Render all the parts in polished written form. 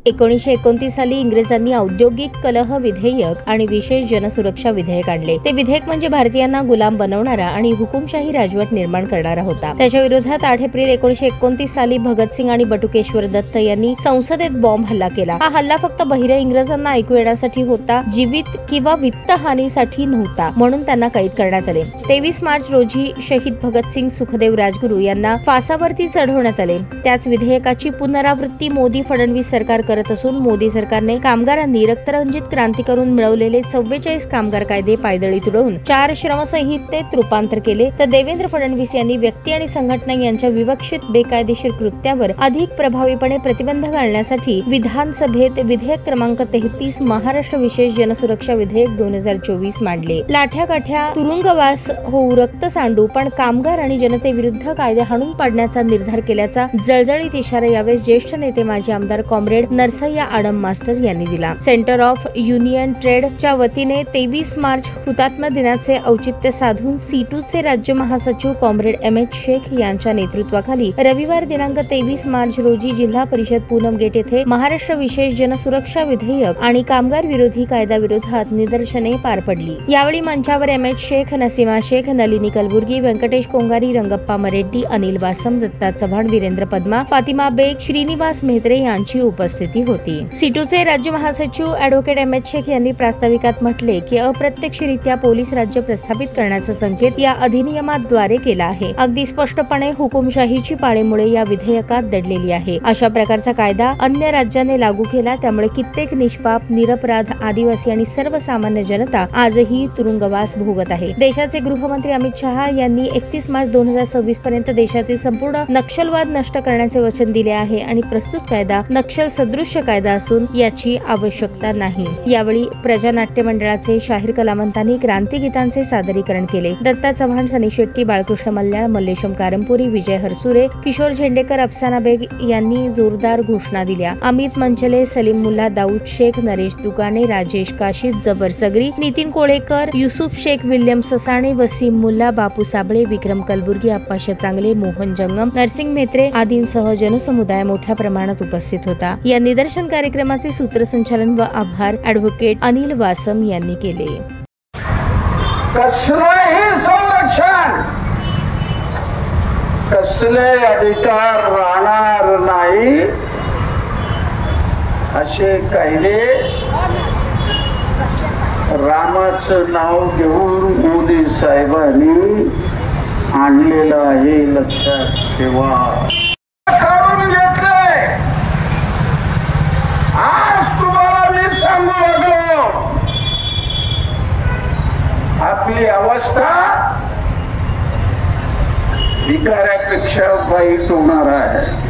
1929 साली इंग्रजांनी औद्योगिक कलह विधेयक आणि विशेष जनसुरक्षा विधेयक आणले। ते विधेयक म्हणजे भारतीयांना गुलाम बनवणारा आणि हुकुमशाही राजवट निर्माण करणारा होता। त्याच्या विरोधात 8 एप्रिल 1929 साली भगतसिंग आणि बटुकेश्वर दत्त यांनी संसदेत बॉम्ब हल्ला केला। हा हल्ला फक्त बहिरे इंग्रजांना ऐकू येण्यासाठी होता, जीवित किंवा वित्त हानीसाठी नव्हता, म्हणून त्यांना कैद करण्यात आले। 23 मार्च रोजी शहीद भगतसिंग सुखदेव राजगुरू यांना फासावरती चढवण्यात आले। त्याच विधेयकाची पुनरावृत्ती मोदी फडणवीस सरकार करत असून मोदी सरकारने कामगारांनी रक्तरंजित क्रांती करून मिळवलेले 44 कामगार कायदे पायदळी तुडवून 4 श्रमसंहितेत रूपांतर केले, तर देवेंद्र फडणवीस यांनी व्यक्ती आणि संघटना यांच्या विवक्षित बेकायदेशीर कृत्यावर अधिक प्रभावीपणे प्रतिबंध घालण्यासाठी विधानसभेत विधेयक क्रमांक 33 महाराष्ट्र विशेष जनसुरक्षा विधेयक 2024 मांडले। लाठ्याकाठ्या तुरुंगवास होऊ रक्त सांडू पण कामगार आणि जनतेविरुद्ध कायदे हाणून पाडण्याचा निर्धार केल्याचा जळजळीत इशारा यावेळी ज्येष्ठ नेते माजी आमदार कॉम्रेड नरसय्या आडम मास्टर यांनी दिला। सेंटर ऑफ युनियन ट्रेडच्या वतीने 23 मार्च हुतात्मा दिनाचे औचित्य साधून C2चे राज्य महासचिव कॉम्रेड M.H. शेख यांच्या नेतृत्वाखाली रविवार दिनांक 23 मार्च रोजी जिल्हा परिषद पूनम गेट येथे महाराष्ट्र विशेष जनसुरक्षा विधेयक आणि कामगार विरोधी कायदा विरोधात निदर्शने पार पडली। यावेळी मंचावर M.H. शेख, नसीमा शेख, नलिनी कलबुर्गी, व्यंकटेश कोंगारी, रंगप्पा मरेड्डी, अनिल वासम, दत्ता चव्हाण, वीरेंद्र पद्मा, फातिमा बेग, श्रीनिवास मेहत्रे यांची उपस्थिती होती। C2चे राज्य महासचिव ॲडव्होकेट M.H. शेख यांनी प्रास्ताविकात म्हटले की अप्रत्यक्षरित्या पोलीस राज्य प्रस्थापित करण्याचा संकेत या अधिनियमाद्वारे केला आहे। अगदी स्पष्टपणे हुकुमशाहीची पाळीमुळे या विधेयकात दडलेली आहे। अशा प्रकारचा कायदा अन्य राज्याने लागू केला, त्यामुळे कित्येक निष्पाप, निरपराध आदिवासी आणि सर्वसामान्य जनता आजही तुरुंगवास भोगत आहे। देशाचे गृहमंत्री अमित शहा यांनी 31 मार्च 2026 पर्यंत देशातील संपूर्ण नक्षलवाद नष्ट करण्याचे वचन दिले आहे आणि प्रस्तुत कायदा नक्षल सदृश्य कायदा असून याची आवश्यकता नाही। यावेळी प्रजानाट्य मंडळाचे शाहीर कलावंतांनी क्रांतिगीतांचे सादरीकरण केले। दत्ता चव्हाण, सनी शेट्टी, बाळकृष्ण मल्ल्याळ, मल्लेशम कारंपुरी, विजय हरसुरे, किशोर झेंडेकर, अफसाना बेग यांनी जोरदार घोषणा दिल्या। अमित मंचले, सलीम मुल्ला, दाऊद शेख, नरेश दुकाने, राजेश काशीद, जबर सगरी, नितीन कोळेकर, युसुफ शेख, विल्यम ससाणे, वसीम मुल्ला, बापू साबळे, विक्रम कलबुर्गी, अप्पाशा चांगले, मोहन जंगम, नरसिंग मेहत्रे आदींसह जनसमुदाय मोठ्या प्रमाणात उपस्थित होता। या निदर्शन कार्यक्रमाचे सूत्रसंचालन व आभार ॲडव्होकेट अनिल वासम यांनी केले। कसलेही संरक्षण, कसले अधिकार राहणार नाही असे कायदे रामाचं नाव घेऊन मोदी साहेबांनी आणलेलं आहे, लक्षात ठेवा। काढून घेतले। आज तुम्हाला मी सांगू लागलो, आपली अवस्था भिकाऱ्यापेक्षा वाईट होणार आहे।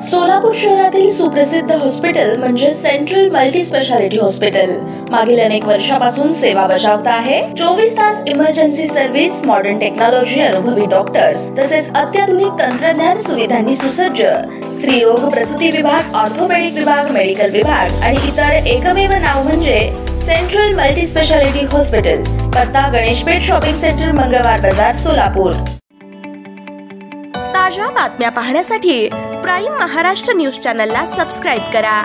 सोलापूर शहरातील सुप्रसिद्ध हॉस्पिटल म्हणजे सेंट्रल मल्टी स्पेशालिटी हॉस्पिटल मागील अनेक वर्षापासून सेवा बजावत आहे। 24 तास इमर्जन्सी सर्व्हिस, मॉडर्न टेक्नॉलॉजी, अनुभवी डॉक्टर्स तसेच अत्याधुनिक तंत्रज्ञान सुविधांनी सुसज्ज स्त्रीरोग प्रसूती विभाग, ऑर्थोपेडिक विभाग, मेडिकल विभाग आणि इतर एकमेव नाव म्हणजे सेंट्रल मल्टी स्पेशालिटी हॉस्पिटल। पत्ता गणेशपेठ शॉपिंग सेंटर, मंगळवार बाजार, सोलापूर। ताज्या बातम्या पाहण्यासाठी प्राईम महाराष्ट्र न्यूज चॅनलला सबस्क्राईब करा।